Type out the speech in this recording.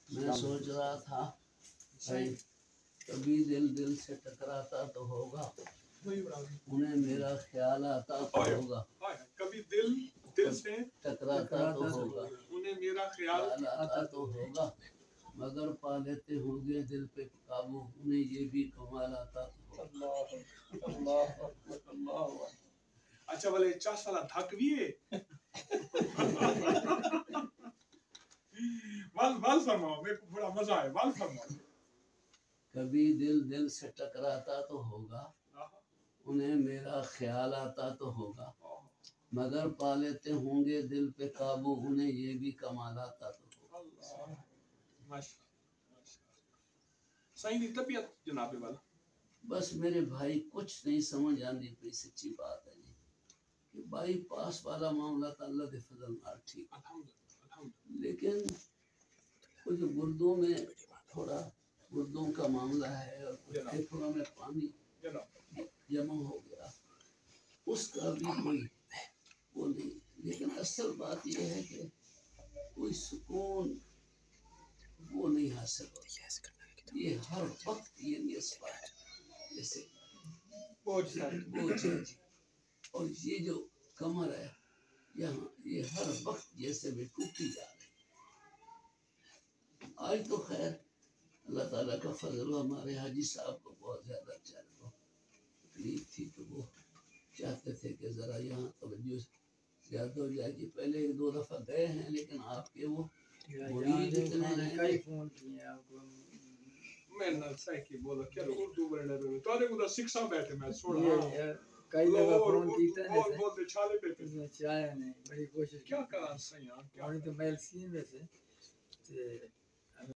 میں سوچ رہا تھا بھائی کبھی دل دل سے ٹکراتا تو ہوگا، انہیں میرا خیال آتا تو ہوگا، کبھی دل دل سے ٹکراتا تو ہوگا، انہیں میرا خیال آتا تو ہوگا، مگر پا لیتے ہوں گے دل پہ قابو، انہیں یہ بھی کمال آتا تو ہوگا۔ اچھا والے چاس والا دھک بھی ہے وال فرماؤ، میرے کو بڑا مزہ آئے، وال فرماؤ۔ کبھی دل دل سے ٹکراتا تو ہوگا، انہیں میرا خیال آتا تو ہوگا، مگر پا لیتے ہوں گے دل پہ قابو، انہیں یہ بھی کمال آتا تو ہوگا۔ صحیح نہیں طبیعت جناب والا بس میرے بھائی کچھ نہیں سمجھ آندی پئی، سچی بات ہے جی کہ بائی پاس والا معاملہ تو اللہ دے فضل نال ٹھیک، لیکن کچھ گردوں میں تھوڑا گردوں کا معاملہ ہے اور کچھ پھیپھڑوں میں پانی جمع ہو گیا، اس کا بھی کوئی وہ نہیں، لیکن اصل بات یہ ہے کہ کوئی سکون وہ نہیں حاصل ہوتا، یہ ہر وقت یہ نسبت ہے جیسے بوجھ ہے، اور یہ جو کمر ہے یہاں یہ ہر وقت جیسے بھی ٹوٹی جا رہی ہے۔ آج تو خیر اللہ تعالیٰ کا فضل و ہمارے حاجی صاحب کو بہت زیادہ تکلیف تھی تو وہ چاہتے تھے کہ ذرا یہاں توجہ زیادہ ہو جائے کہ پہلے ایک دو دفعہ گئے ہیں لیکن آپ کے وہ مرید اتنے ہیں کئی فون کیے آپ کو، میں نہ صحیح کی بولا کیا اردو بولنے میں تو کو دا سکھا بیٹھے میں سوڑا کئی جگہ فون کیتا ہے بول بول دے چھالے پہ اس میں چاہے نہیں بڑی کوشش کیا کرا صحیح ہونی تو میل سین ویسے